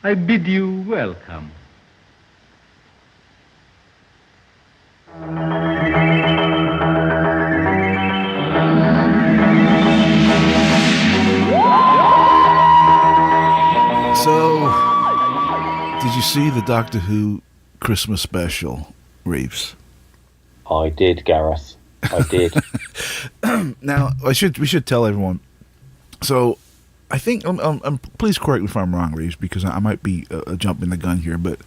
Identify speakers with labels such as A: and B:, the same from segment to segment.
A: I bid you welcome.
B: So, did you see the Doctor Who Christmas special, Reeves?
C: I did, Gareth. I did.
B: Now, we should tell everyone. So, I think, please correct me if I'm wrong, Reeves, because I might be jumping the gun here. But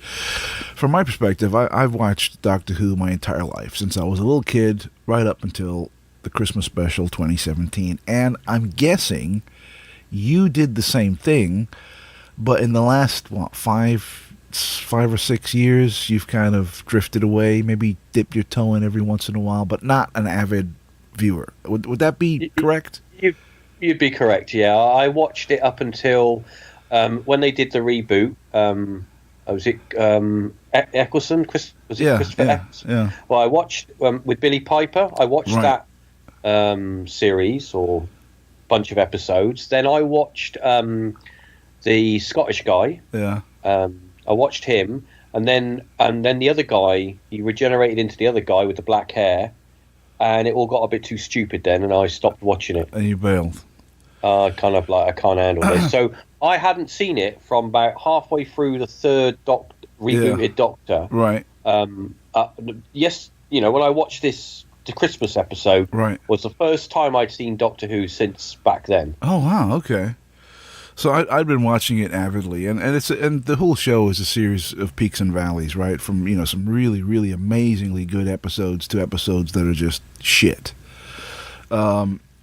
B: from my perspective, I've watched Doctor Who my entire life since I was a little kid, right up until the Christmas special 2017, and I'm guessing you did the same thing. But in the last, 5 or 6 years, you've kind of drifted away, maybe dipped your toe in every once in a while, but not an avid viewer. Would that be correct?
C: You'd be correct, yeah. I watched it up until when they did the reboot. Was it Eccleston? Was it Christopher Eccleston?
B: Yeah.
C: Well, I watched with Billy Piper. I watched that series or bunch of episodes. Then I watched the Scottish guy.
B: Yeah.
C: I watched him, and then the other guy. He regenerated into the other guy with the black hair, and it all got a bit too stupid then, and I stopped watching it.
B: And you bailed.
C: Kind of like I can't handle this. So I hadn't seen it from about halfway through the third rebooted Doctor.
B: Right.
C: Yes, when I watched the Christmas episode, was the first time I'd seen Doctor Who since back then.
B: Oh wow, okay. So I've been watching it avidly, and the whole show is a series of peaks and valleys, right? From some really really amazingly good episodes to episodes that are just shit.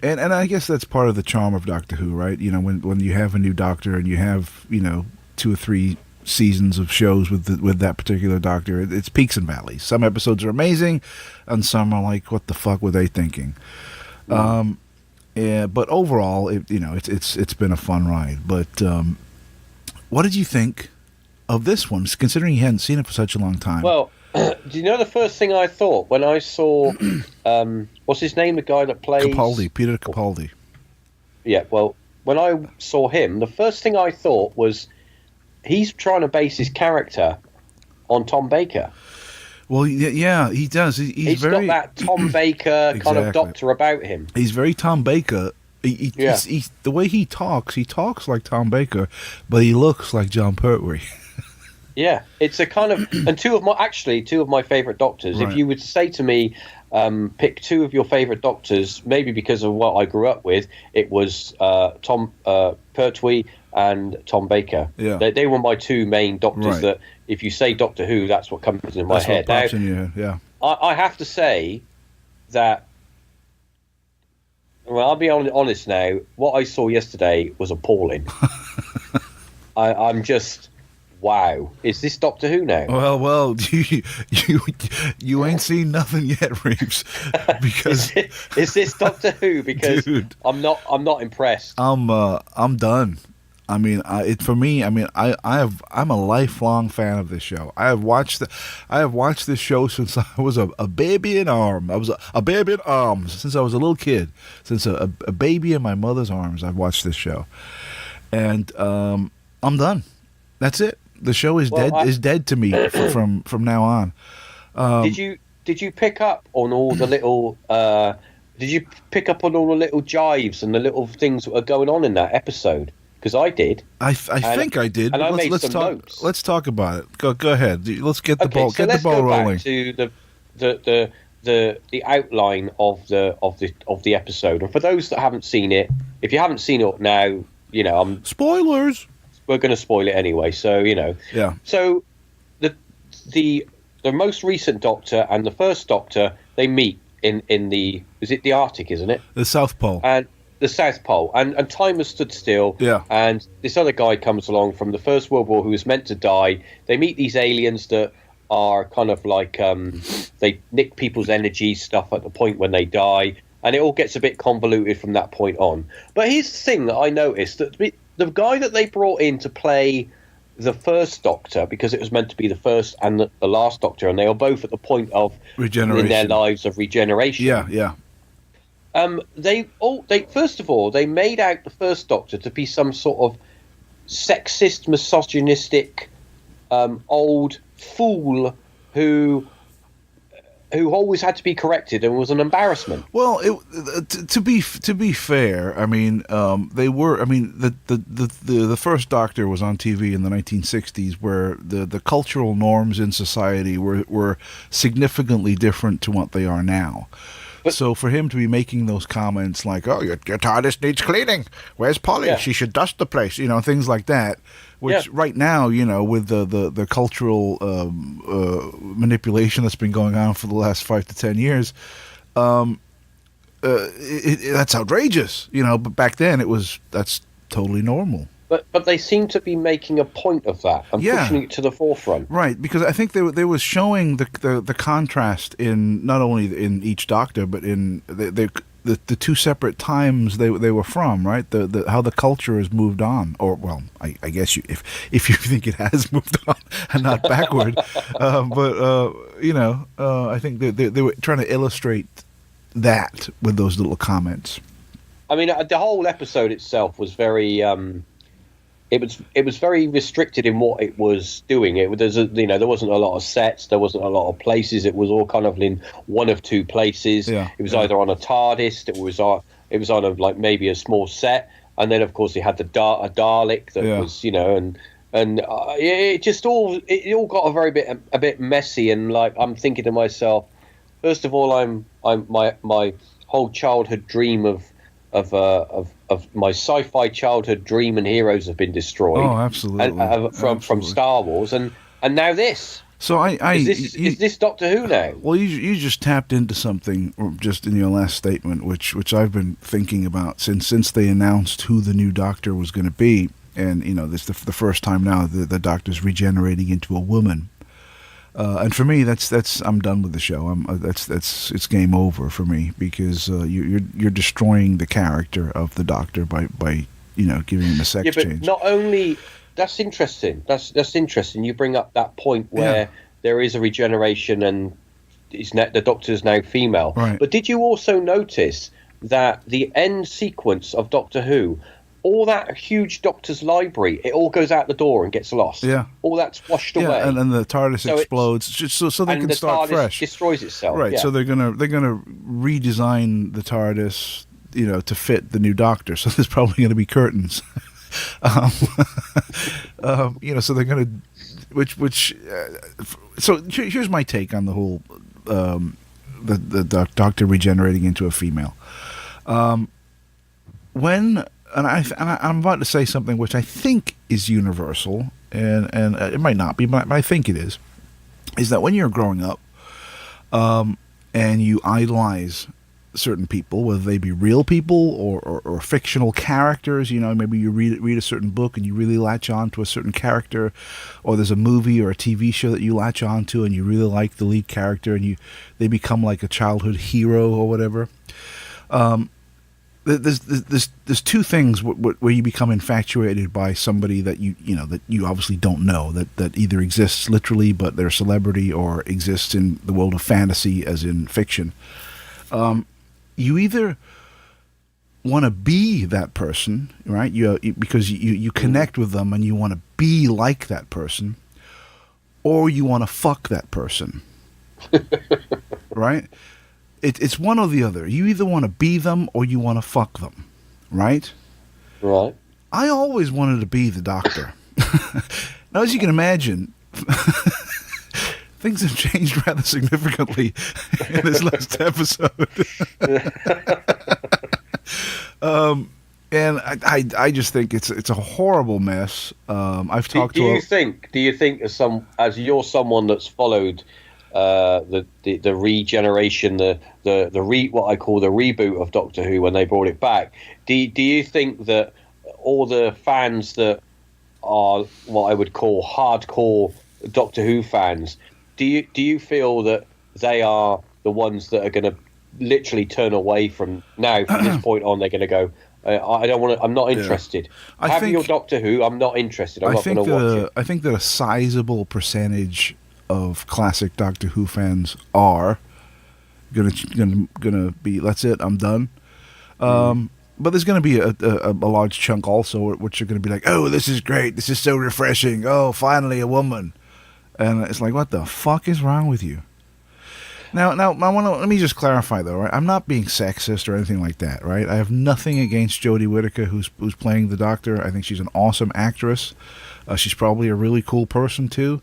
B: And I guess that's part of the charm of Doctor Who, right? When you have a new Doctor and you have 2 or 3 seasons of shows with that particular Doctor, it's peaks and valleys. Some episodes are amazing, and some are like, what the fuck were they thinking? Yeah, but overall, it's been a fun ride. But what did you think of this one, considering you hadn't seen it for such a long time?
C: Well, do you know the first thing I thought when I saw what's his name, the guy that plays
B: Peter Capaldi?
C: Yeah, well, when I saw him, the first thing I thought was he's trying to base his character on Tom Baker.
B: Well, yeah, he does. He's very,
C: got that Tom Baker kind of Doctor about him.
B: He's very Tom Baker. He's the way he talks like Tom Baker, but he looks like John Pertwee.
C: Yeah, it's a kind of, and two of my favourite Doctors. Right. If you would say to me, pick 2 of your favourite Doctors, maybe because of what I grew up with, it was Tom Pertwee and Tom Baker.
B: Yeah.
C: They were my 2 main Doctors that, if you say Doctor Who, that's what comes in my head.
B: What pops in your head, yeah.
C: I have to say that, well, I'll be honest now, what I saw yesterday was appalling. I'm just... Wow, is this Doctor Who now?
B: Well, you ain't seen nothing yet, Reeves. Because
C: is this Doctor Who? Because
B: dude,
C: I'm not impressed.
B: I'm done. I mean, I'm a lifelong fan of this show. I have watched this show since I was a baby in arms. I was a baby in arms since I was a little kid. Since a baby in my mother's arms, I've watched this show, and I'm done. That's it. The show is dead to me from now on.
C: Did you pick up on all the little? Did you pick up on all the little jives and the little things that were going on in that episode? Because I did.
B: I think I did.
C: And
B: let's talk.
C: Notes.
B: Let's talk about it. Go ahead. Let's get the ball.
C: So
B: get the ball rolling.
C: Back to the outline of the episode. And for those that haven't seen it, if you haven't seen it now, I'm
B: spoilers.
C: We're going to spoil it anyway, so
B: Yeah.
C: So the most recent Doctor and the first Doctor, they meet in the Arctic, isn't it?
B: The South Pole.
C: And the South Pole, and time has stood still.
B: Yeah.
C: And this other guy comes along from the First World War who was meant to die. They meet these aliens that are kind of like they nick people's energy stuff at the point when they die, and it all gets a bit convoluted from that point on. But here's the thing that I noticed, that the guy that they brought in to play the first Doctor, because it was meant to be the first and the last Doctor, and they were both at the point of
B: regeneration
C: in their lives of regeneration.
B: Yeah.
C: They first of all, they made out the first Doctor to be some sort of sexist, misogynistic, old fool who always had to be corrected and was an embarrassment.
B: Well, to be fair, I mean, they were. I mean, the first Doctor was on TV in the 1960s, where the cultural norms in society were significantly different to what they are now. So for him to be making those comments like, "Oh, your TARDIS needs cleaning. Where's Polly?
C: Yeah.
B: She should dust the place," things like that. Which right now, with the cultural manipulation that's been going on for the last 5 to 10 years, that's outrageous. But back then that's totally normal.
C: But they seem to be making a point of that and pushing it to the forefront.
B: Right, because I think they was showing the contrast in not only in each Doctor, but in the two separate times they were from, right? The how the culture has moved on, or well, I guess if you think it has moved on and not backward, I think they were trying to illustrate that with those little comments.
C: I mean, the whole episode itself was very. It was very restricted in what it was doing. There wasn't a lot of sets, there wasn't a lot of places. It was all kind of in one of two places. Yeah, it was either on a TARDIS, it was on a, like maybe a small set, and then of course they had a Dalek that was it all got a bit messy. And like I'm thinking to myself, first of all, my whole childhood dream of my sci-fi childhood dream and heroes have been destroyed.
B: Oh, absolutely.
C: From Star Wars, and now this.
B: So
C: is this Doctor Who now?
B: Well, you just tapped into something just in your last statement, which I've been thinking about since they announced who the new Doctor was going to be, and this the first time now the Doctor's regenerating into a woman. And for me, that's I'm done with the show. It's game over for me, because you're destroying the character of the Doctor by giving him a sex change.
C: Not only that's interesting. That's interesting. You bring up that point where there is a regeneration and the Doctor's now female.
B: Right.
C: But did you also notice that the end sequence of Doctor Who, all that huge Doctor's library, it all goes out the door and gets lost.
B: Yeah.
C: All that's washed away.
B: And then the TARDIS explodes, so they can start
C: TARDIS
B: fresh.
C: Destroys itself.
B: Right.
C: Yeah.
B: So they're gonna redesign the TARDIS, to fit the new Doctor. So there's probably going to be curtains. So they're going to, so here's my take on the whole, the Doctor regenerating into a female. And I'm about to say something which I think is universal, and it might not be, but I think it is that when you're growing up, and you idolize certain people, whether they be real people or fictional characters, maybe you read a certain book and you really latch on to a certain character, or there's a movie or a TV show that you latch on to and you really like the lead character, and they become like a childhood hero or whatever. There's two things where you become infatuated by somebody that that you obviously don't know, that either exists literally but they're a celebrity, or exists in the world of fantasy as in fiction. You either want to be that person, right? Because you connect with them and you want to be like that person, or you want to fuck that person, right? It's one or the other. You either want to be them or you want to fuck them, right?
C: Right.
B: I always wanted to be the Doctor. Now, as you can imagine, things have changed rather significantly in this last episode. And I just think it's a horrible mess. I've talked to.
C: Do you think as you're someone that's followed the regeneration, what I call the reboot of Doctor Who when they brought it back, do you think that all the fans that are what I would call hardcore Doctor Who fans, do you feel that they are the ones that are going to literally turn away from this point on? They're going to go, I don't want to. I'm not interested. Have your Doctor Who. I'm not interested. I'm not going to watch it.
B: I think that a sizable percentage of classic Doctor Who fans are gonna be, that's it, I'm done. But there's going to be a large chunk also, which are going to be like, oh, this is great. This is so refreshing. Oh, finally a woman. And it's like, what the fuck is wrong with you? Now, let me just clarify though, right? I'm not being sexist or anything like that, right? I have nothing against Jodie Whittaker, who's playing the Doctor. I think she's an awesome actress. She's probably a really cool person too.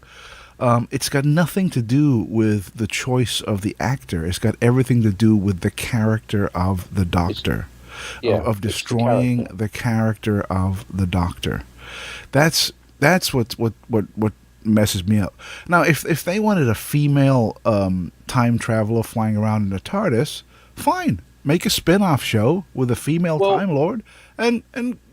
B: It's got nothing to do with the choice of the actor. It's got everything to do with the character of the Doctor, of destroying the character of the Doctor. That's what messes me up. Now, if they wanted a female time traveler flying around in a TARDIS, fine. Make a spin-off show with a female Time Lord and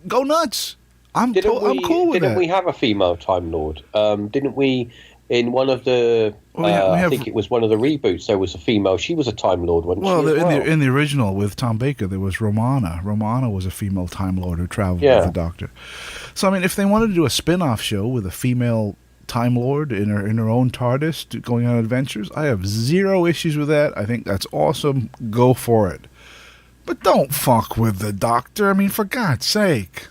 B: go nuts. I'm cool with that.
C: Didn't we have a female Time Lord? Didn't we? In one of the, I think it was one of the reboots, there was a female. She was a Time Lord, wasn't she?
B: In the original with Tom Baker, there was Romana. Romana was a female Time Lord who traveled with the Doctor. So, I mean, if they wanted to do a spin-off show with a female Time Lord in her own TARDIS going on adventures, I have zero issues with that. I think that's awesome. Go for it. But don't fuck with the Doctor. I mean, for God's sake.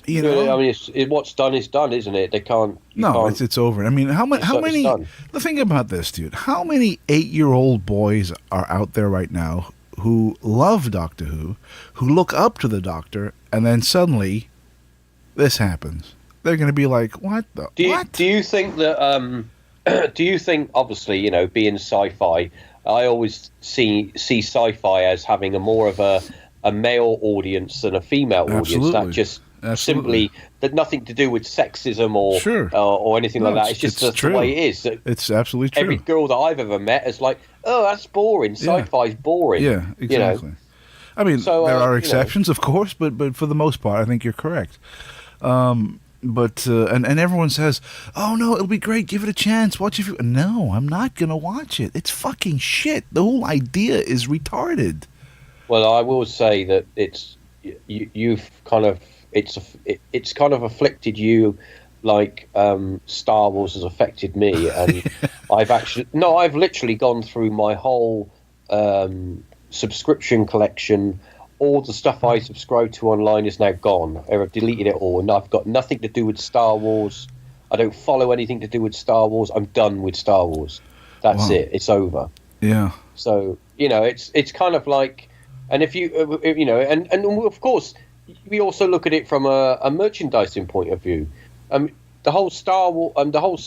B: You know,
C: I mean, what's done is done, isn't it? They can't.
B: It's over. I mean, how many? The thing about this, dude, how many 8-year-old boys are out there right now who love Doctor Who look up to the Doctor, and then suddenly this happens? They're going to be like, "What the? What?"
C: Do you think that? Do you think, obviously, you know, being sci-fi, I always see sci-fi as having a more of a male audience than a female audience. That just simply that nothing to do with sexism or anything like that. It's just the way it is.
B: It's absolutely true.
C: Every girl that I've ever met is like, oh, that's boring. Sci-fi's boring.
B: Yeah, exactly. You know? I mean, there are exceptions, of course, but for the most part, I think you're correct. But everyone says, oh no, it'll be great, give it a chance, watch it. No, I'm not gonna watch it. It's fucking shit. The whole idea is retarded.
C: Well, I will say that it's kind of afflicted you like Star Wars has affected me, and I've literally gone through my whole subscription collection. All the stuff I subscribe to online is now gone. I've deleted it all, and I've got nothing to do with Star Wars. I don't follow anything to do with Star Wars. I'm done with Star Wars. That's it. It's over.
B: Yeah.
C: So, you know, it's kind of like, and if you know, and of course, we also look at it from a merchandising point of view. The whole Star Wars, the whole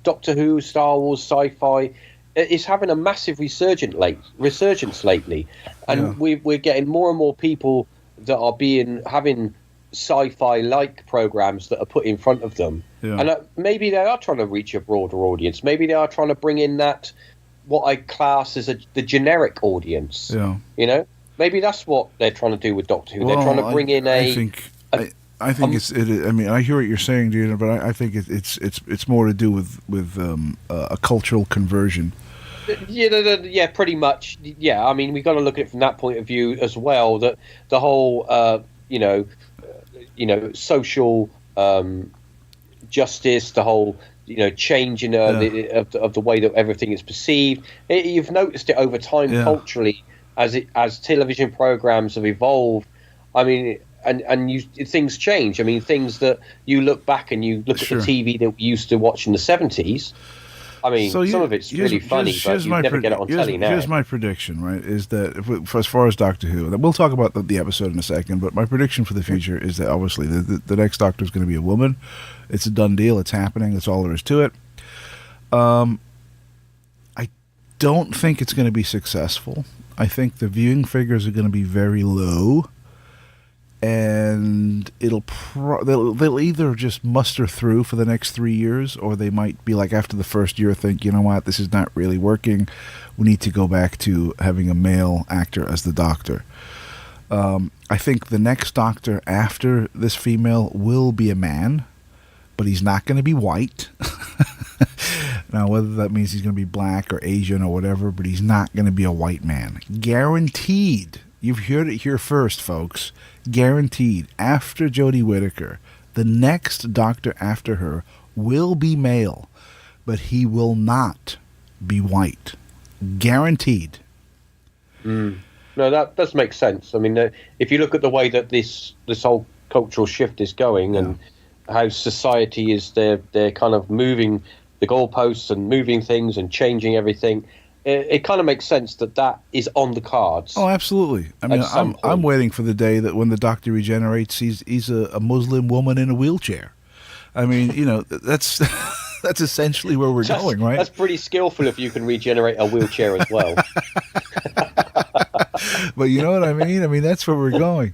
C: Doctor Who, Star Wars, sci-fi is having a massive resurgence lately, and we're getting more and more people that are having sci-fi like programs that are put in front of them, and maybe they are trying to reach a broader audience. Maybe they are trying to bring in that what I class as the generic audience. Yeah, you know, maybe that's what they're trying to do with Doctor Who. They're trying to bring in
B: I think I mean, I hear what you're saying, Gina, but I think it's more to do with a cultural conversion.
C: Yeah, pretty much. Yeah, I mean, we've got to look at it from that point of view as well. That the whole, social justice, the whole, changing of the way that everything is perceived. You've noticed it over time culturally as television programs have evolved. I mean. And things change. I mean, things that you look back and you look at the TV that we used to watch in the 70s. I mean, some of it's really funny, but you never get it on telly now.
B: Here's my prediction, right, is that as far as Doctor Who, we'll talk about the episode in a second, but my prediction for the future is that obviously the next Doctor is going to be a woman. It's a done deal. It's happening. That's all there is to it. I don't think it's going to be successful. I think the viewing figures are going to be very low. And they'll either just muster through for the next 3 years, or they might be like after the first year think, you know what, this is not really working. We need to go back to having a male actor as the Doctor. I think the next Doctor after this female will be a man, but he's not going to be white. Now, whether that means he's going to be black or Asian or whatever, but he's not going to be a white man. Guaranteed. You've heard it here first, folks. Guaranteed. After Jodie Whittaker, the next Doctor after her will be male, but he will not be white. Guaranteed.
C: No, No, that does make sense. I mean, if you look at the way that this whole cultural shift is going, and how society is, they're kind of moving the goalposts and moving things and changing everything. It kind of makes sense that is on the cards.
B: Oh, absolutely. I mean, I'm waiting for the day that when the Doctor regenerates, he's a Muslim woman in a wheelchair. I mean, that's that's essentially where we're going, right?
C: That's pretty skillful if you can regenerate a wheelchair as well.
B: But you know what I mean? I mean, that's where we're going.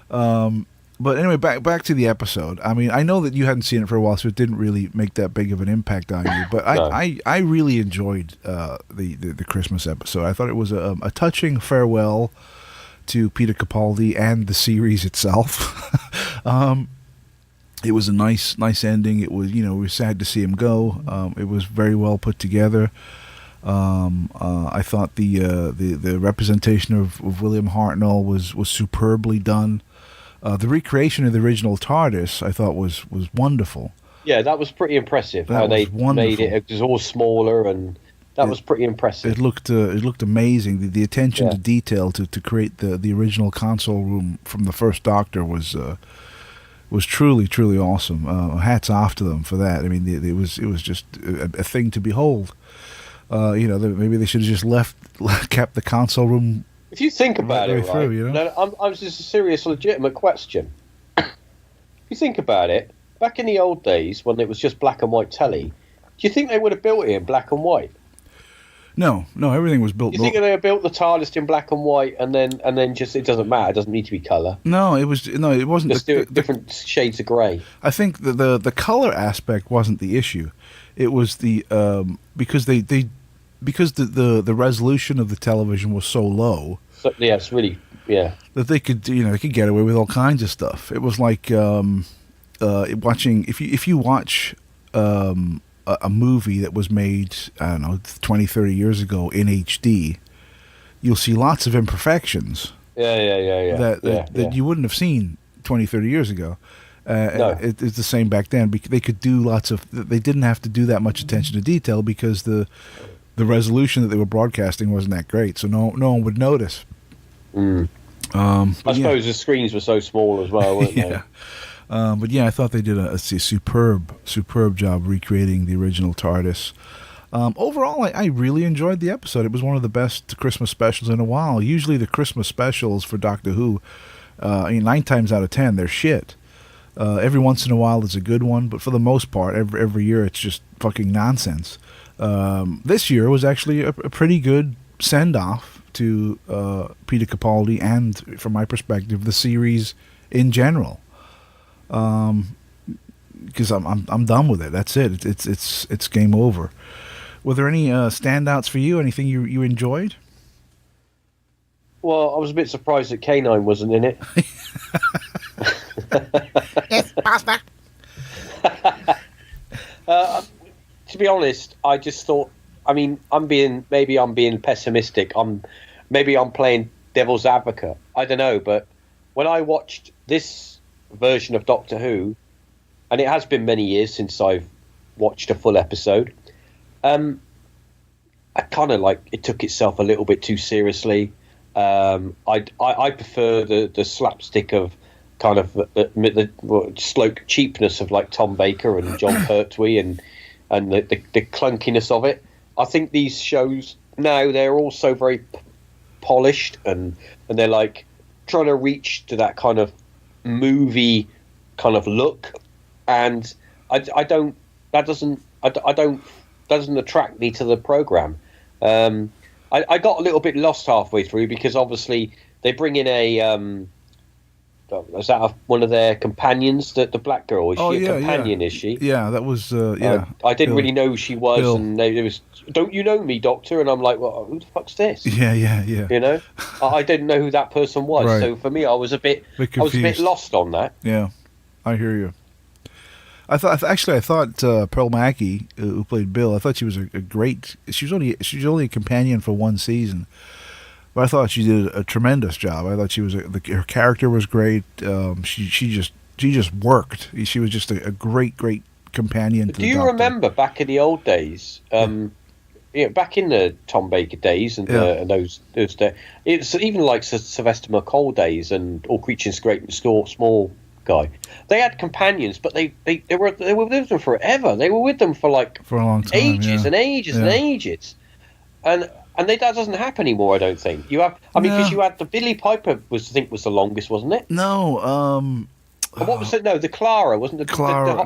B: But anyway, back to the episode. I mean, I know that you hadn't seen it for a while, so it didn't really make that big of an impact on you. But
C: No.
B: I really enjoyed the Christmas episode. I thought it was a touching farewell to Peter Capaldi and the series itself. It was a nice ending. It was, we were sad to see him go. It was very well put together. I thought the representation of William Hartnell was superbly done. The recreation of the original TARDIS, I thought, was wonderful.
C: Yeah, that was pretty impressive.
B: That
C: how they
B: was wonderful.
C: made it. It was all smaller, and that was pretty impressive.
B: It looked amazing. The attention to detail to create the original console room from the first Doctor was truly awesome. Hats off to them for that. I mean, it was just a thing to behold. Maybe they should have just kept the console room.
C: If you think about it,
B: through,
C: right? No, I'm just a serious, legitimate question. If you think about it, back in the old days when it was just black and white telly, do you think they would have built it in black and white?
B: No, everything was built.
C: You think they built the TARDIS in black and white, and then just it doesn't matter. It doesn't need to be color.
B: No, it wasn't.
C: Just do it different shades of grey.
B: I think the color aspect wasn't the issue. It was the because the resolution of the television was so low.
C: So, yeah, it's really
B: that they could get away with all kinds of stuff. It was like watching if you watch a movie that was made, I don't know, 20, 30 years ago in HD, you'll see lots of imperfections.
C: Yeah.
B: That you wouldn't have seen 20, 30 years ago.
C: No.
B: It's the same back then. They could do they didn't have to do that much attention to detail because the resolution that they were broadcasting wasn't that great, so no one would notice.
C: I suppose the screens were so small as well, weren't they?
B: But yeah, I thought they did a superb job recreating the original TARDIS. Overall, I really enjoyed the episode. It was one of the best Christmas specials in a while. Usually the Christmas specials for Doctor Who, 9 times out of 10, they're shit. Every once in a while there's a good one, but for the most part, every year it's just fucking nonsense. This year was actually a pretty good send-off to Peter Capaldi and, from my perspective, the series in general. Because I'm done with it. That's it. It's game over. Were there any standouts for you? Anything you enjoyed?
C: Well, I was a bit surprised that K9 wasn't in it.
D: Yes, pasta.
C: To be honest, I just thought. I mean, maybe I'm being pessimistic. Maybe I'm playing devil's advocate. I don't know, but when I watched this version of Doctor Who, and it has been many years since I've watched a full episode, I kind of it took itself a little bit too seriously. I prefer the slapstick of kind of the slope cheapness of like Tom Baker and John Pertwee and the clunkiness of it. I think these shows now, they're also very polished and they're like trying to reach to that kind of movie kind of look, and I don't doesn't attract me to the program. I got a little bit lost halfway through because obviously they bring in is that one of their companions? The black girl, is she a companion? Is she?
B: Yeah, that was
C: I didn't really know who she was,
B: Bill.
C: and it was, "Don't you know me, Doctor?" And I'm like, "Well, who the fuck's this?"
B: Yeah.
C: You know, I didn't know who that person was.
B: Right.
C: So for me, I was a bit lost on that.
B: Yeah, I hear you. I thought Pearl Mackie, who played Bill, I thought she was a great. She was only a companion for one season, but I thought she did a tremendous job. I thought her character was great. She just worked. She was just a great companion.
C: Do you remember back in the old days? back in the Tom Baker days and, and those days, it's even like Sylvester McColl days and All Creatures Great and Small guy. They had companions, but they were with them forever. They were with them for a long time, ages and ages and ages, and that doesn't happen anymore. I don't think you have. I mean, because you had the Billy Piper was the longest, wasn't it?
B: No.
C: And what was it? No, the Clara wasn't the
B: Clara.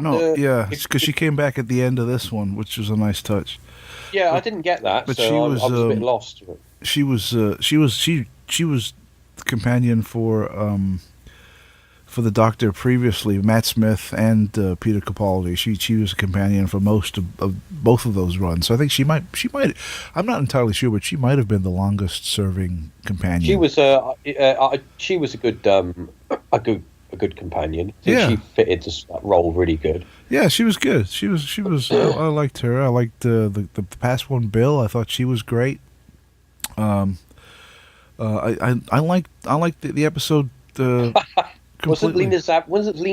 B: Because she came back at the end of this one, which was a nice touch.
C: Yeah, I didn't get that, but so I was a bit lost.
B: She was the companion for the Doctor previously, Matt Smith and Peter Capaldi. She was a companion for most of both of those runs. So I think she might. I'm not entirely sure, but she might have been the longest serving companion.
C: She was she was a good companion. I think she fitted that role really good.
B: Yeah, she was good. She was. I liked her. I liked the past one, Bill. I thought she was great. I liked the episode.
C: Wasn't it Lena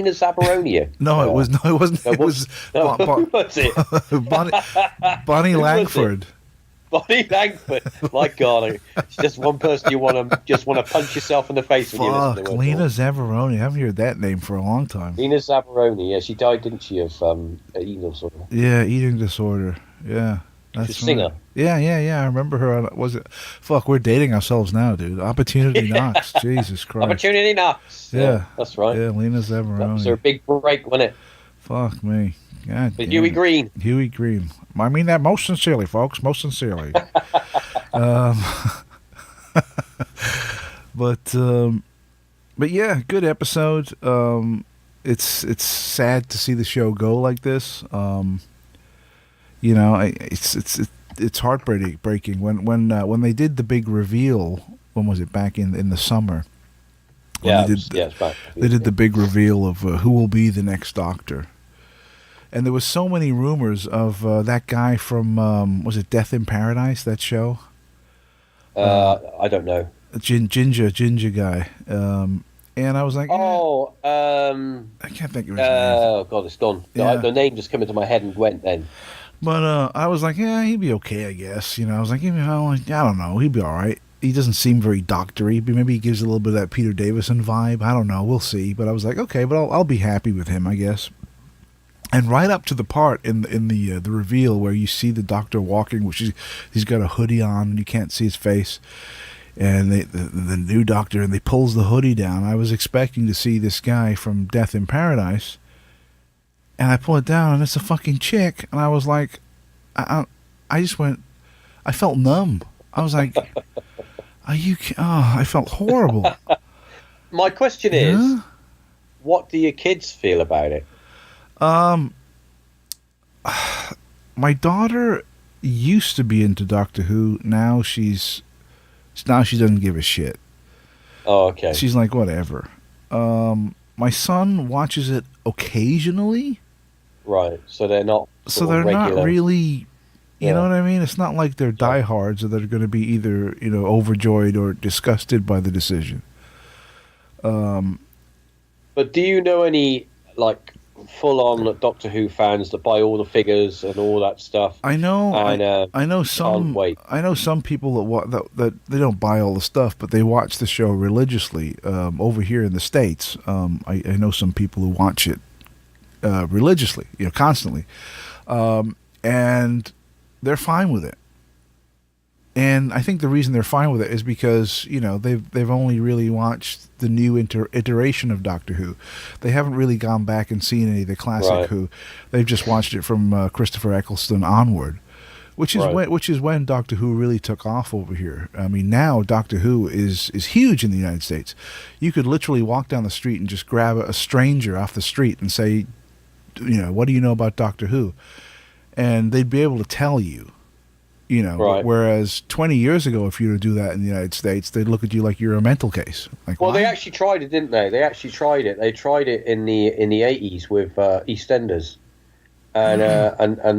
C: Zabaronia?
B: No, it wasn't. It was Bonnie Langford.
C: Bonnie Langford. My God, it's just one person you want to punch yourself in the face when you listen to her.
B: Lena Zabaroni. I haven't heard that name for a long time.
C: Lena Zabaroni. Yeah, she died, didn't she, of eating disorder?
B: Yeah, eating disorder. Yeah,
C: that's she's a singer.
B: Yeah. I remember her. Was it? Fuck, we're dating ourselves now, dude. Opportunity Knocks. Jesus Christ.
C: Opportunity Knocks.
B: Yeah,
C: that's right.
B: Yeah, Lena Zabaroni.
C: That was her big break, wasn't it?
B: Fuck me. God
C: but Huey Green.
B: Huey Green. I mean that most sincerely, folks. Most sincerely. But yeah, good episode. It's sad to see the show go like this. It's heartbreaking when they did the big reveal. When was it? Back in the summer.
C: It's back.
B: They did the big reveal of who will be the next Doctor. And there was so many rumors of that guy from, was it Death in Paradise, that show?
C: I don't know.
B: Ginger guy. And I was like, I can't think of his name.
C: Oh, God, it's gone. Yeah. The name just came into my head and went then.
B: But I was like, yeah, he'd be okay, I guess. I was like, I don't know, he'd be all right. He doesn't seem very doctory, but maybe he gives a little bit of that Peter Davison vibe. I don't know, we'll see. But I was like, okay, but I'll be happy with him, I guess. And right up to the part in the reveal where you see the Doctor walking, he's got a hoodie on and you can't see his face, and the new Doctor, and they pulls the hoodie down. I was expecting to see this guy from Death in Paradise, and I pull it down and it's a fucking chick, and I was like, I just went, I felt numb. I was like, I felt horrible.
C: My question is, what do your kids feel about it?
B: My daughter used to be into Doctor Who. Now she doesn't give a shit.
C: Oh, okay.
B: She's like, whatever. My son watches it occasionally.
C: Right. So they're not.
B: So they're regular. Not really. You know what I mean? It's not like they're diehards or they're going to be either overjoyed or disgusted by the decision.
C: But do you know any full-on Doctor Who fans that buy all the figures and all that stuff?
B: I know. I know some. I know some people that they don't buy all the stuff, but they watch the show religiously. Over here in the States, I know some people who watch it religiously, constantly, and they're fine with it. And I think the reason they're fine with it is because they've only really watched the new iteration of Doctor Who. They haven't really gone back and seen any of the classic Who. They've just watched it from Christopher Eccleston onward, which is when Doctor Who really took off over here. I mean, now Doctor Who is huge in the United States. You could literally walk down the street and just grab a stranger off the street and say, what do you know about Doctor Who? And they'd be able to tell you. Whereas 20 years ago, if you were to do that in the United States, they'd look at you like you're a mental case.
C: They actually tried it, didn't they? They actually tried it. They tried it in the 80s with EastEnders, and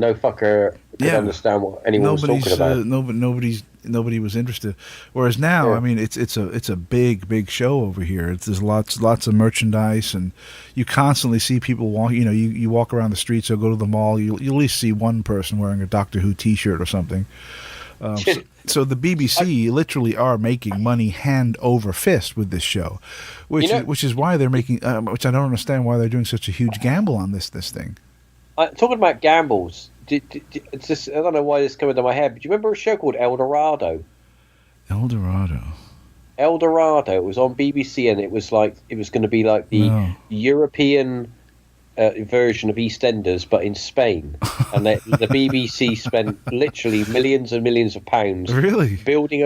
C: no fucker could understand what anyone was talking about.
B: Nobody's nobody was interested. Whereas now,
C: Sure.
B: I mean, it's a big show over here. There's lots of merchandise, and you constantly see people walk. You know, you walk around the streets or go to the mall. You at least see one person wearing a Doctor Who T-shirt or something. So the BBC literally are making money hand over fist with this show, which is why they're making. Which I don't understand why they're doing such a huge gamble on this thing.
C: Talking about gambles, it's just, I don't know why this came into my head, but do you remember a show called El Dorado?
B: El Dorado.
C: El Dorado. It was on BBC, and it was going to be like the European version of EastEnders, but in Spain. And the BBC spent literally millions and millions of pounds
B: Really?
C: building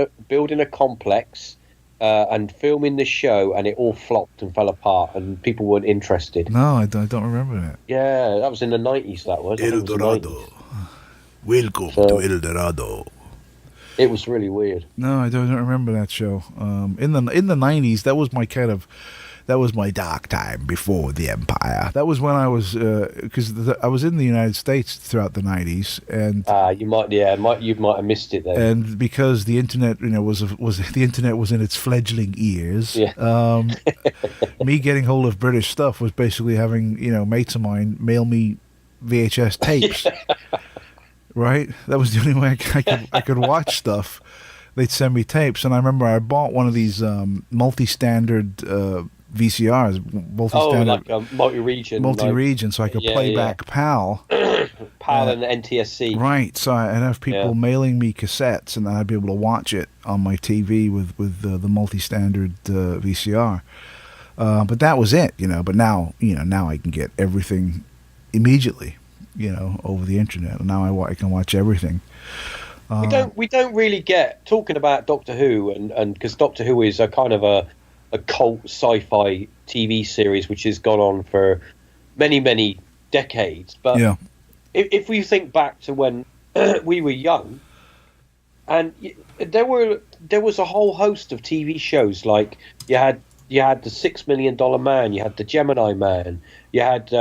C: a complex and filming the show, and it all flopped and fell apart, and people weren't interested.
B: No, I don't remember that.
C: Yeah, that was in the 90s. That was
B: El Dorado. Welcome to El Dorado.
C: It was really weird.
B: No, I don't remember that show. In the 90s, that was my dark time before the Empire. That was when I was because I was in the United States throughout the 90s, and
C: you might have missed it then.
B: and because the internet, was the internet was in its fledgling years.
C: Yeah.
B: Me getting hold of British stuff was basically having mates of mine mail me VHS tapes. Right, that was the only way I could watch stuff. They'd send me tapes, and I remember I bought one of these multi-standard VCRs,
C: like a multi-region,
B: so I could play back PAL.
C: PAL and NTSC.
B: Right, so I'd have people mailing me cassettes, and then I'd be able to watch it on my TV with the multi-standard VCR. But that was it, But now, now I can get everything immediately, over the internet, and now I can watch everything.
C: We don't really get talking about Doctor Who, and because Doctor Who is a kind of a cult sci-fi TV series which has gone on for many decades. But if we think back to when we were young, and there was a whole host of TV shows, like you had the $6 Million Man, you had the Gemini Man, you had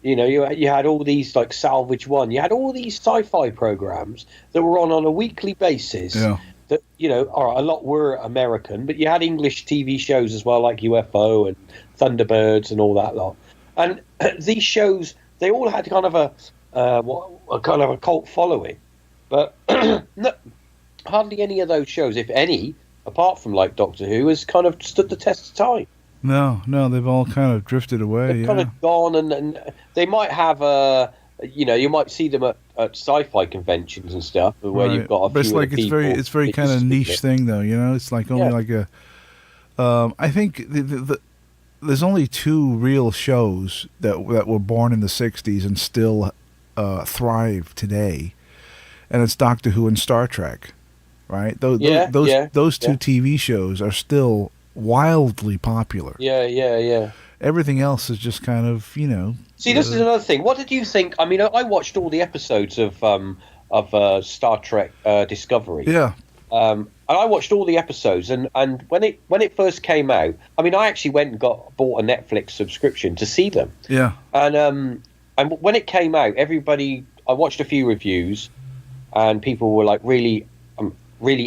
C: you had all these like Salvage One, you had all these sci-fi programs that were on a weekly basis.
B: Yeah.
C: That a lot were American, but you had English TV shows as well, like UFO and Thunderbirds and all that lot. And these shows, they all had kind of a cult following, but hardly any of those shows, if any, apart from like Doctor Who, has kind of stood the test of time.
B: No, they've all kind of drifted away.
C: They've kind of gone, and they might have you might see them at sci-fi conventions and stuff, where you've got a few.
B: But it's like it's very kind of niche thing, though. It's like only like a. I think there's only two real shows that were born in the '60s and still thrive today, and it's Doctor Who and Star Trek, right? Those two TV shows are still wildly popular.
C: Yeah.
B: Everything else is just kind of,
C: See, this is another thing. What did you think? I mean, I watched all the episodes of Star Trek Discovery.
B: Yeah.
C: And I watched all the episodes, and when it first came out, I mean, I actually went and bought a Netflix subscription to see them.
B: Yeah.
C: And when it came out, I watched a few reviews, and people were like really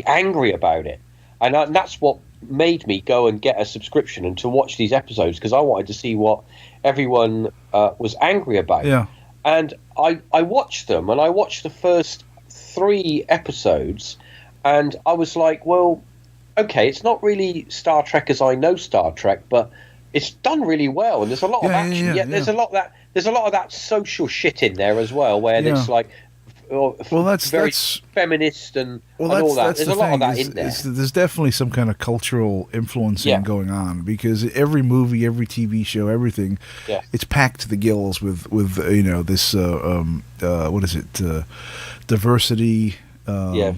C: angry about it, and that's what made me go and get a subscription and to watch these episodes, because I wanted to see what everyone was angry about.
B: Yeah.
C: And I watched them, and I watched the first 3 episodes, and I was like, well, okay, it's not really Star Trek as I know Star Trek, but it's done really well, and there's a lot of action. There's a lot of that social shit in there as well, where there's like that's feminist and all that. There's a lot of that in there.
B: There's definitely some kind of cultural influencing going on, because every movie, every TV show, everything, it's packed to the gills with this what is it, diversity.
C: There's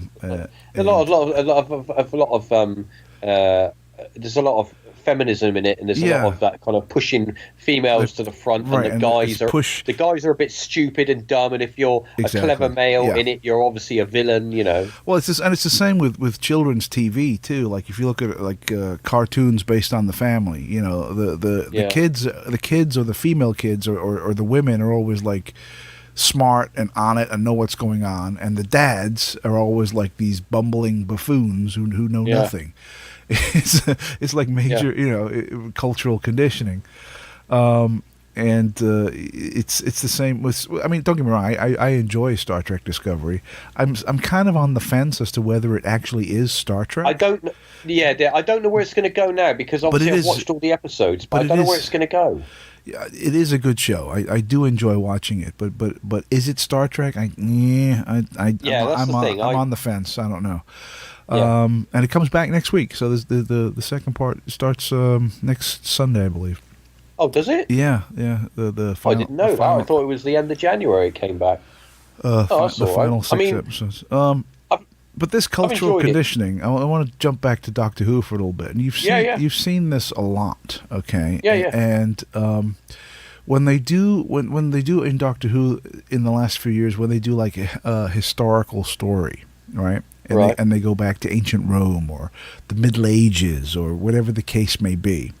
C: a lot of feminism in it, and there's a lot of that kind of pushing females to the front, and the guys are a bit stupid and dumb, and if you're a clever male in it, you're obviously a villain,
B: Well, it's the same with children's TV too. Like if you look at cartoons based on the family, the kids or the female kids or the women are always like smart and on it and know what's going on, and the dads are always like these bumbling buffoons who know nothing. It's like major, cultural conditioning. And it's the same with. I mean, don't get me wrong. I enjoy Star Trek Discovery. I'm kind of on the fence as to whether it actually is Star Trek.
C: I don't. Yeah, I don't know where it's going to go now because obviously I've watched all the episodes, but I don't know where it's going to go.
B: Yeah, it is a good show. I do enjoy watching it, but is it Star Trek?
C: That's the thing.
B: I'm on the fence. I don't know.
C: Yeah.
B: And it comes back next week. So the second part starts next Sunday, I believe.
C: Oh, does it?
B: Yeah. The final,
C: I didn't know that. I thought it was the end of January it came back.
B: The final 6 episodes. But this cultural conditioning, I want to jump back to Doctor Who for a little bit. And you've seen this a lot, okay?
C: Yeah.
B: And when they do in Doctor Who in the last few years, when they do like a historical story, right? And they go back to ancient Rome or the Middle Ages or whatever the case may be.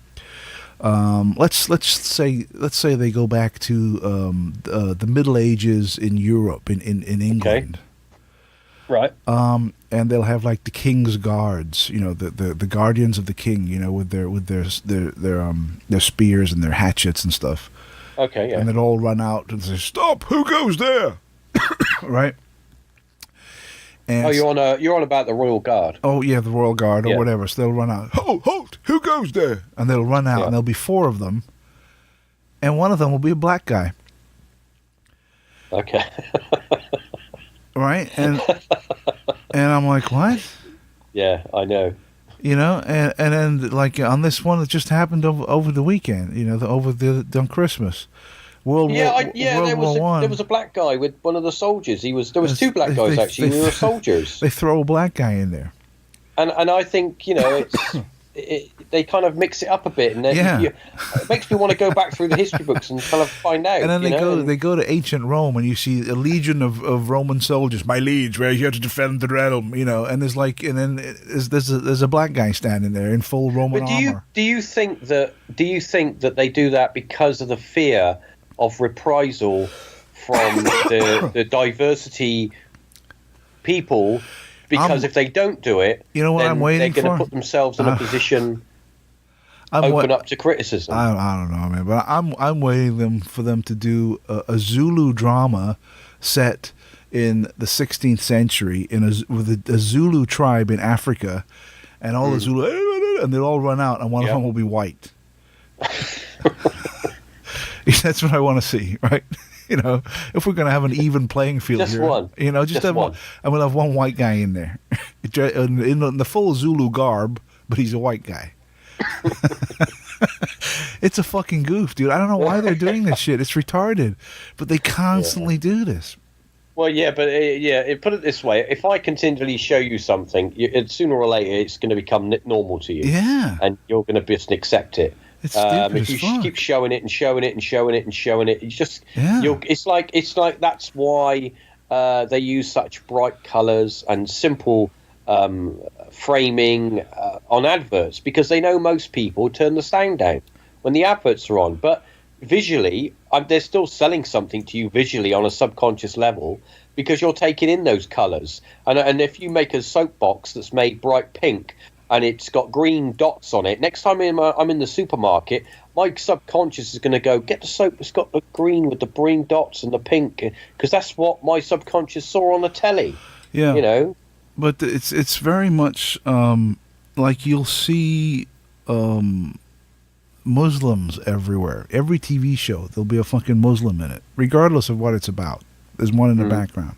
B: Let's say they go back to the Middle Ages in Europe, in England.
C: Okay. Right.
B: And they'll have like the King's Guards, the guardians of the king, with their spears and their hatchets and stuff.
C: Okay, yeah.
B: And they'll all run out and say, "Stop! Who goes there?" Right. And
C: you're on about the Royal Guard.
B: Oh yeah, the Royal Guard or whatever. So they'll run out. Halt! Who goes there? And they'll run out, and there'll be 4 of them, and one of them will be a black guy.
C: Okay.
B: Right, and I'm like, what?
C: Yeah, I know.
B: And then like on this one, it just happened over the weekend. On Christmas. There was a black guy with one of the soldiers. There was 2 black guys actually. They were soldiers. They throw a black guy in there,
C: and I think they kind of mix it up a bit, and it makes me want to go back through the history books and kind of find out.
B: And then they go to ancient Rome, and you see a legion of Roman soldiers. My liege, we're here to defend the realm. And there's a black guy standing there in full Roman armor.
C: Do you think that they do that because of the fear of reprisal from the diversity people? Because if they don't do it,
B: I'm waiting
C: they're going to put themselves in a position open up to criticism.
B: I don't know, man, but I'm waiting for them to do a Zulu drama set in the 16th century with a Zulu tribe in Africa, and all the Zulu, and they'll all run out, and one of them will be white. That's what I want to see, right? If we're going to have an even playing field
C: just
B: here,
C: one.
B: just have one. I'm going to have one white guy in there, in the full Zulu garb, but he's a white guy. It's a fucking goof, dude. I don't know why they're doing this shit. It's retarded, but they constantly do this.
C: Well, yeah, but put it this way: if I continually show you something, sooner or later it's going to become normal to you.
B: Yeah,
C: and you're going to just accept it.
B: It's stupid
C: if you
B: as fuck.
C: Keep showing it and showing it and showing it and showing it, it's just it's like that's why they use such bright colours and simple framing on adverts, because they know most people turn the sound down when the adverts are on. But visually, they're still selling something to you visually on a subconscious level, because you're taking in those colours. And if you make a soapbox that's made bright pink and it's got green dots on it, next time I'm in the supermarket, my subconscious is going to go, get the soap that's got the green with the green dots and the pink, because that's what my subconscious saw on the telly.
B: Yeah. But it's very much like you'll see Muslims everywhere. Every TV show, there'll be a fucking Muslim in it, regardless of what it's about. There's one in the background.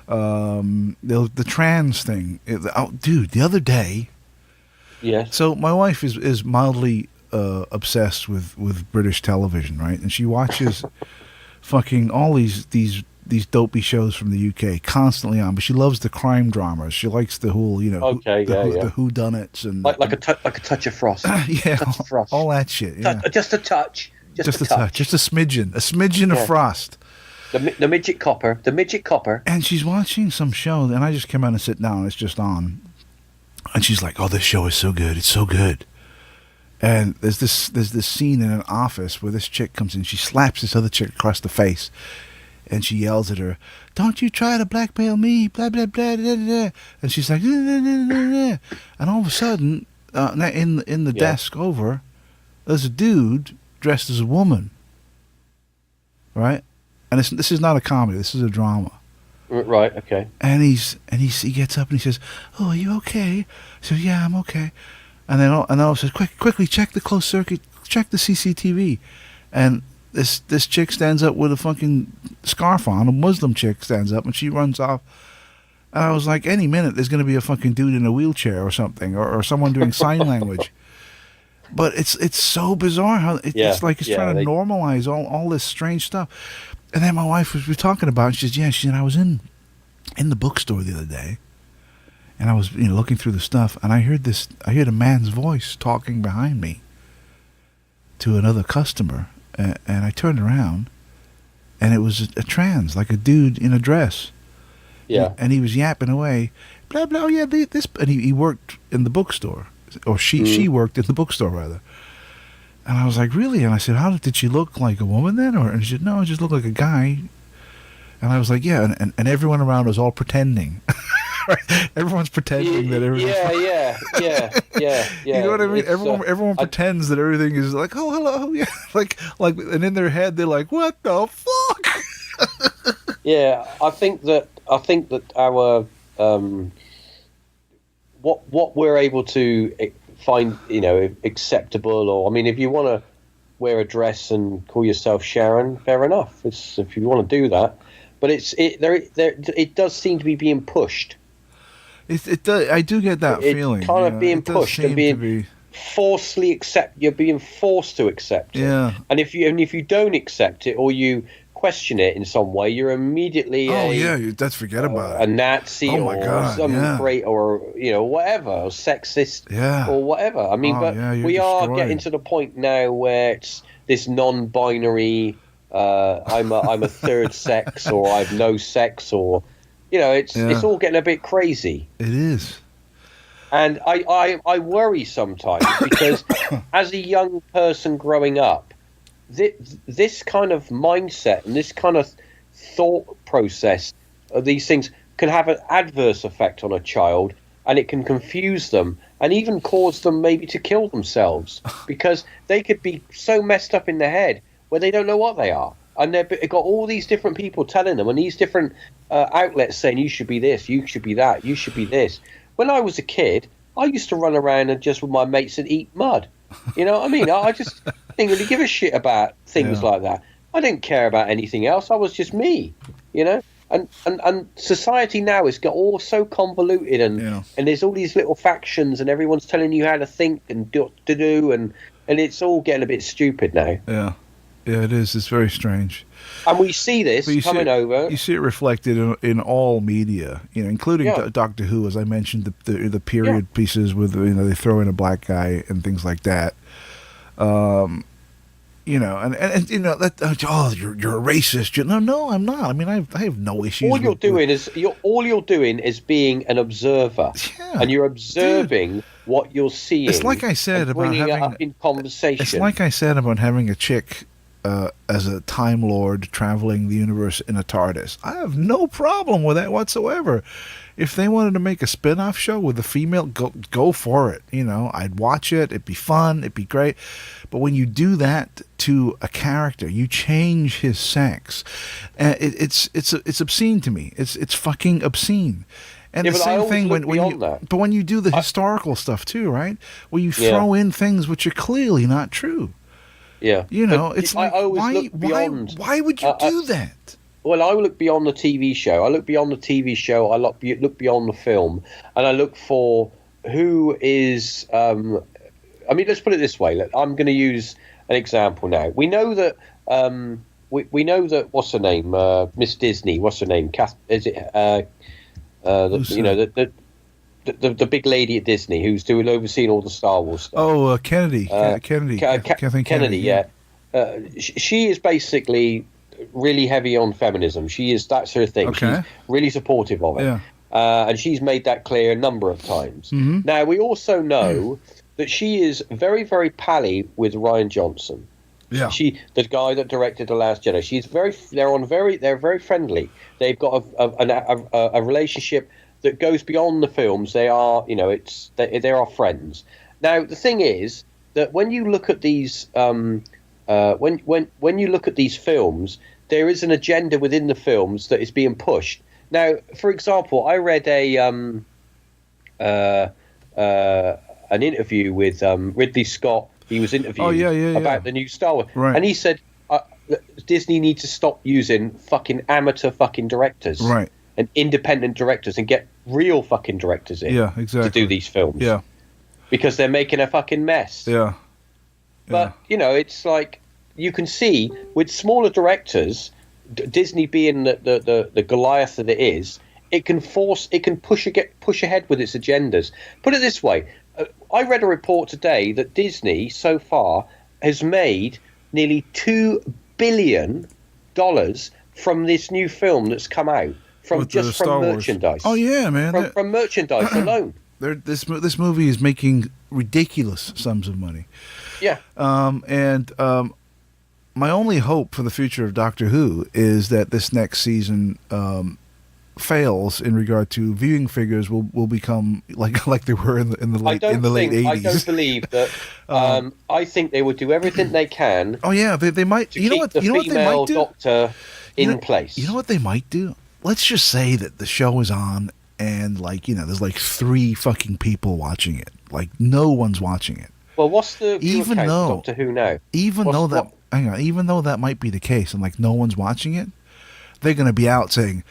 B: The trans thing. Dude, the other day.
C: Yes.
B: So my wife is mildly obsessed with British television, right? And she watches fucking all these dopey shows from the UK constantly on, but she loves the crime dramas. She likes the whole, the whodunits and
C: like a touch of Frost.
B: All that shit. Yeah.
C: Just a touch.
B: Just a touch. Just a smidgen of Frost.
C: The midget copper.
B: And she's watching some show, and I just come out and sit down. It's just on, and she's like, "Oh, this show is so good. It's so good." And there's this scene in an office where this chick comes in. She slaps this other chick across the face, and she yells at her, "Don't you try to blackmail me, blah, blah, blah, blah, blah." And she's like, "Nah, nah, nah, nah, nah." And all of a sudden, in the desk over, there's a dude dressed as a woman, right? And this is not a comedy. This is a drama.
C: Right. Okay.
B: And he gets up and he says, "Oh, are you okay?" I said, "Yeah, I'm okay." And then all says, "Quickly check the closed circuit, check the CCTV." And this chick stands up with a fucking scarf on. A Muslim chick stands up and she runs off. And I was like, any minute there's going to be a fucking dude in a wheelchair or something, or someone doing sign language. But it's so bizarre how it's like it's trying to normalize all this strange stuff. And then my wife was talking about it. She said, I was in the bookstore the other day, and I was looking through the stuff, and I heard a man's voice talking behind me to another customer, and I turned around, and it was a trans, like a dude in a dress.
C: Yeah.
B: And he was yapping away, blah blah. Oh yeah, this, and he worked in the bookstore, or she worked in the bookstore rather. And I was like, really? And I said, did she look like a woman then? And she said, no, it just looked like a guy. And I was like, yeah, and everyone around was all pretending. Everyone's pretending that everything.
C: Yeah.
B: You know what I mean? Everyone pretends that everything is like, oh, hello, yeah, like, and in their head they're like, what the fuck?
C: Yeah, I think that our what we're able to find, acceptable, or I mean, if you want to wear a dress and call yourself Sharon, fair enough. It's if you want to do that, but it does seem to be being pushed.
B: It does. I do get that feeling.
C: Kind of being pushed and being forcefully accept. You're being forced to accept it.
B: Yeah.
C: And if you don't accept it, or you question it in some way, you're immediately
B: let's forget about it.
C: A Nazi great, or whatever, or sexist, or whatever. I mean, we are getting to the point now where it's this non-binary. I'm a third sex, or I've no sex, or it's all getting a bit crazy.
B: It is.
C: And I worry sometimes because as a young person growing up, this kind of mindset and this kind of thought process of these things can have an adverse effect on a child, and it can confuse them and even cause them maybe to kill themselves because they could be so messed up in their head where they don't know what they are. And they've got all these different people telling them, and these different outlets saying, you should be this, you should be that, you should be this. When I was a kid, I used to run around and just with my mates and eat mud. You know what I mean? I just didn't really give a shit about things like that. I didn't care about anything else. I was just me, And society now has got all so convoluted, and there's all these little factions, and everyone's telling you how to think and what to do, and it's all getting a bit stupid now.
B: Yeah, it is. It's very strange.
C: And we see this coming over.
B: You see it reflected in all media, including Doctor Who, as I mentioned, the period pieces with they throw in a black guy and things like that. And that you're a racist. No, I'm not. I mean, I have no issues.
C: All you're doing is being an observer, and you're observing what you're seeing.
B: It's like I said about
C: bringing
B: having
C: it up in conversation.
B: It's like I said about having a chick as a Time Lord traveling the universe in a TARDIS. I have no problem with that whatsoever. If they wanted to make a spin-off show with a female, go for it. I'd watch it. It'd be fun. It'd be great. But when you do that to a character, you change his sex. It's obscene to me. It's fucking obscene. And the same thing when you do the historical stuff too, right? Where you throw in things which are clearly not true.
C: Yeah.
B: It's like, why would you do that?
C: Well, I look beyond the TV show. I look beyond the TV show. I look beyond the film, and I look for who is. Let's put it this way. I'm going to use an example now. We know that. We know that. What's her name? Miss Disney. What's her name? Is it? The big lady at Disney who's overseeing all the Star Wars stuff.
B: Oh, Kennedy. Kennedy.
C: Yeah. She is basically really heavy on feminism. That's her thing.
B: Okay.
C: She's really supportive of it.
B: Yeah.
C: And she's made that clear a number of times.
B: Mm-hmm.
C: Now, we also know that she is very, very pally with Ryan Johnson.
B: Yeah.
C: The guy that directed The Last Jedi. They're very friendly. They've got a relationship that goes beyond the films. They are, they are friends. Now the thing is that when you look at these, when you look at these films, there is an agenda within the films that is being pushed. Now, for example, I read an interview with Ridley Scott. He was interviewed about the new Star Wars,
B: right.
C: And he said Disney needs to stop using fucking amateur fucking directors,
B: right,
C: and independent directors, and get real fucking directors in,
B: exactly,
C: to do these films, because they're making a fucking mess. But it's like you can see with smaller directors, Disney being the Goliath that it is, it can push ahead with its agendas. Put it this way. I read a report today that Disney so far has made nearly $2 billion from this new film that's come out from merchandise.
B: Oh yeah, man!
C: From merchandise alone.
B: This movie is making ridiculous sums of money.
C: Yeah.
B: My only hope for the future of Doctor Who is that this next season fails in regard to viewing figures will become like they were in the late 80s.
C: I don't believe that. I think they would do everything they can.
B: Oh yeah, they might.
C: To keep the female Doctor in place.
B: You know what they might do? Let's just say that the show is on and there's like 3 fucking people watching it. Like no one's watching it.
C: Well, what's the viewer count for Doctor Who now?
B: Even though that might be the case and like no one's watching it, they're going to be out saying,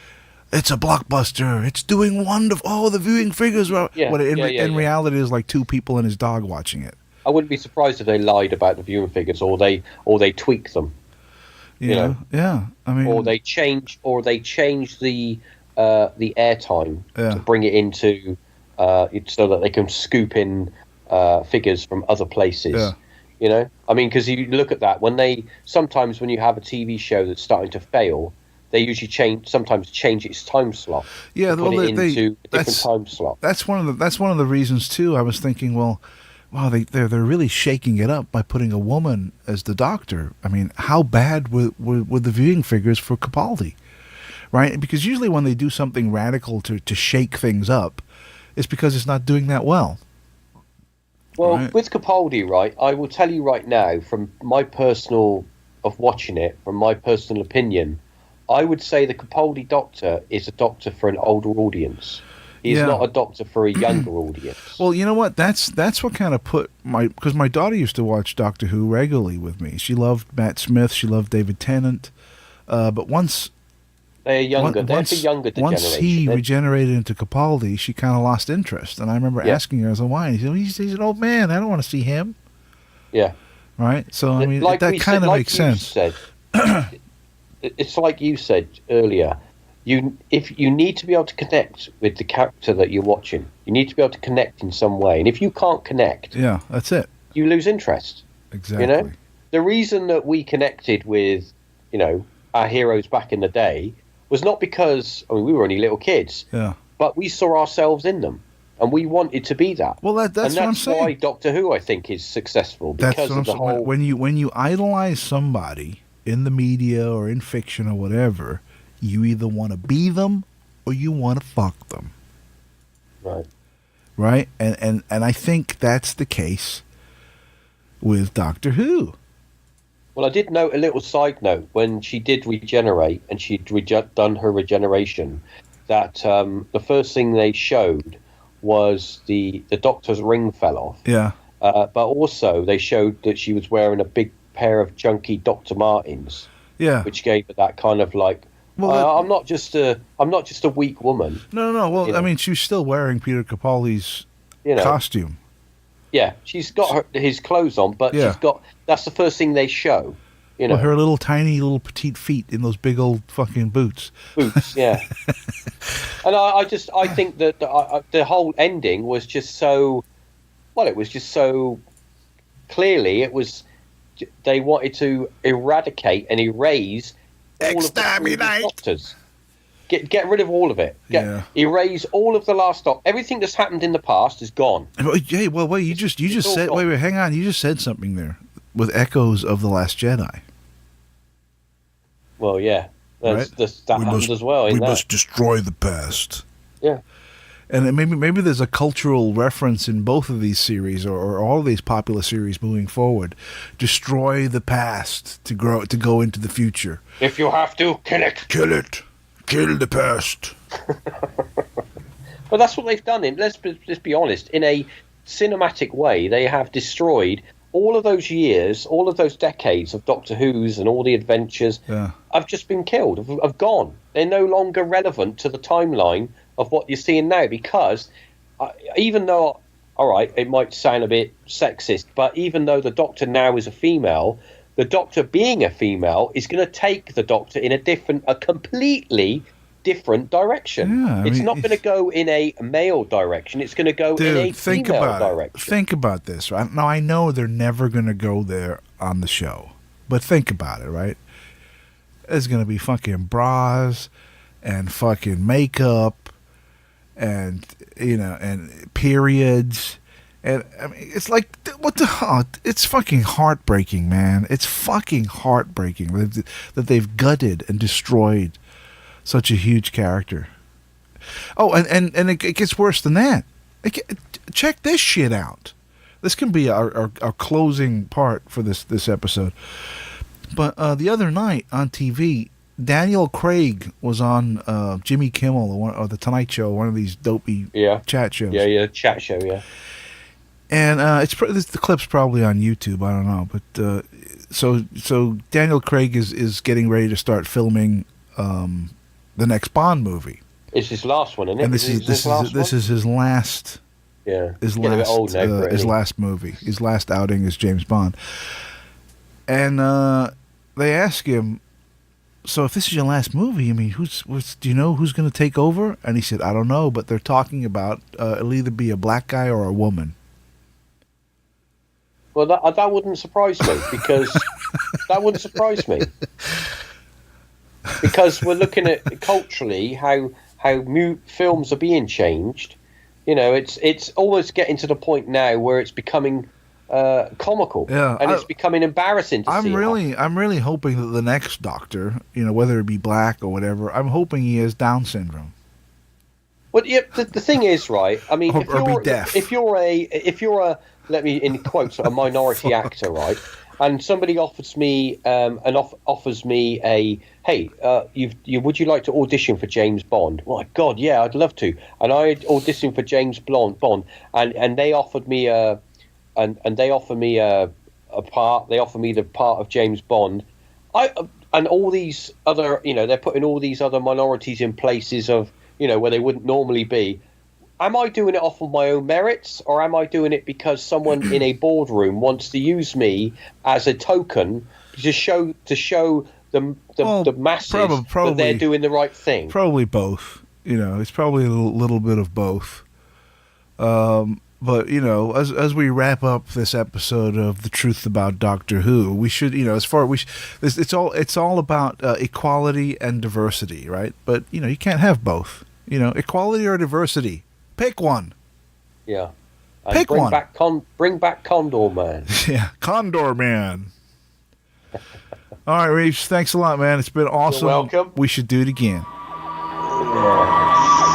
B: it's a blockbuster. It's doing wonderful. Oh, the viewing figures were. In reality, there's like 2 people and his dog watching it.
C: I wouldn't be surprised if they lied about the viewing figures, or they tweak them.
B: Yeah. I mean,
C: or they change the airtime to bring it into so that they can scoop in figures from other places.
B: Yeah.
C: I mean, because you look at that sometimes when you have a TV show that's starting to fail. They usually change its time slot.
B: Yeah,
C: put it into a different time slot.
B: That's one of the reasons too. I was thinking, wow, they're really shaking it up by putting a woman as the Doctor. I mean, how bad were the viewing figures for Capaldi, right? Because usually when they do something radical to shake things up, it's because it's not doing that well.
C: Well,
B: right?
C: With Capaldi, right, I will tell you right now, from my personal opinion. I would say the Capaldi Doctor is a doctor for an older audience. He's not a doctor for a younger audience.
B: Well, you know what? That's what kind of because my daughter used to watch Doctor Who regularly with me. She loved Matt Smith. She loved David Tennant. But once
C: they're younger, they're for younger generation.
B: Once he regenerated into Capaldi, she kind of lost interest. And I remember asking her, I was like, why? He's an old man. I don't want to see him.
C: Yeah.
B: Right. So I mean, that kind of makes sense.
C: It's like you said earlier. If you need to be able to connect with the character that you're watching, you need to be able to connect in some way. And if you can't connect,
B: that's it.
C: You lose interest.
B: Exactly.
C: The reason that we connected with, our heroes back in the day was not because we were only little kids.
B: Yeah.
C: But we saw ourselves in them, and we wanted to be that.
B: Well, that's what I'm saying.
C: Why Doctor Who, I think, is successful because of the whole.
B: When you idolize somebody in the media or in fiction or whatever, you either want to be them or you want to fuck them. Right? And I think that's the case with Doctor Who.
C: Well, I did note a little side note when she did regenerate and she'd done her regeneration, that the first thing they showed was the Doctor's ring fell off.
B: Yeah.
C: But also they showed that she was wearing a big pair of junky Dr. Martens, which gave it that kind of like, I'm not just a weak woman.
B: No. Well, I mean, she's still wearing Peter Capaldi's costume.
C: Yeah, she's got his clothes on, but that's the first thing they show.
B: Well, her little tiny little petite feet in those big old fucking boots.
C: Yeah. And I think that the whole ending was just so. Well, it was just so. Clearly, it was. They wanted to eradicate and erase all of the Doctors. Get rid of all of it. Erase all of the last Doctor. Everything that's happened in the past is gone.
B: Hey, wait, you just said. Wait, hang on. You just said something there. with echoes of The Last Jedi.
C: Well, yeah,
B: Right?
C: that happens as well.
B: We must destroy the past.
C: Yeah.
B: And maybe there's a cultural reference in both of these series, or all of these popular series moving forward. Destroy the past to go into the future.
C: If you have to, kill it.
B: Kill it. Kill the past.
C: Well, that's what they've done. Let's be honest. In a cinematic way, they have destroyed all of those years, all of those decades of Doctor Who's and all the adventures.
B: Yeah.
C: Have just been killed. Have gone. They're no longer relevant to the timeline of what you're seeing now, because even though, all right, it might sound a bit sexist, but even though the Doctor now is a female, the Doctor being a female is going to take the Doctor in a completely different direction.
B: Yeah,
C: it's not going to go in a male direction. It's going to go in a female direction.
B: Think about this, right? Now, I know they're never going to go there on the show, but think about it, right? There's going to be fucking bras and fucking makeup and, and periods. And, I mean, it's like, what the hell? It's fucking heartbreaking, man. It's fucking heartbreaking that they've gutted and destroyed such a huge character. Oh, and it gets worse than that. Check this shit out. This can be our closing part for this episode. But the other night on TV, Daniel Craig was on Jimmy Kimmel or the Tonight Show, one of these dopey chat shows.
C: Yeah, chat show, yeah.
B: And the clip's probably on YouTube. I don't know, but so Daniel Craig is getting ready to start filming the next Bond movie.
C: It's his last one, isn't it?
B: And this is his last.
C: Yeah,
B: his last movie, his last outing as James Bond. And they ask him, so if this is your last movie, I mean, do you know who's going to take over? And he said, I don't know, but they're talking about it'll either be a black guy or a woman.
C: Well, that wouldn't surprise me, because that wouldn't surprise me, because we're looking at culturally how films are being changed. It's almost getting to the point now where it's becoming comical, and it's becoming embarrassing to see.
B: I'm really hoping that the next Doctor, whether it be black or whatever, I'm hoping he has Down syndrome.
C: Well, yeah, the thing is, right? I mean, if you're a let me in quotes a minority actor, right? And somebody offers me offers me a hey, would you like to audition for James Bond? My God, yeah, I'd love to. And I auditioned for James Bond, and they offered me a part. They offered me the part of James Bond. And all these other, they're putting all these other minorities in places of, where they wouldn't normally be. Am I doing it off of my own merits, or am I doing it because someone in a boardroom wants to use me as a token to show the masses that they're doing the right thing?
B: Probably both. It's probably a little bit of both. But as we wrap up this episode of The Truth About Doctor Who, we should, it's all about equality and diversity, right? But you can't have both. Equality or diversity. Pick one.
C: Yeah. And bring back Condor Man.
B: Yeah, Condor Man. All right, Reeves. Thanks a lot, man. It's been awesome.
C: You're welcome.
B: We should do it again.
C: Yeah.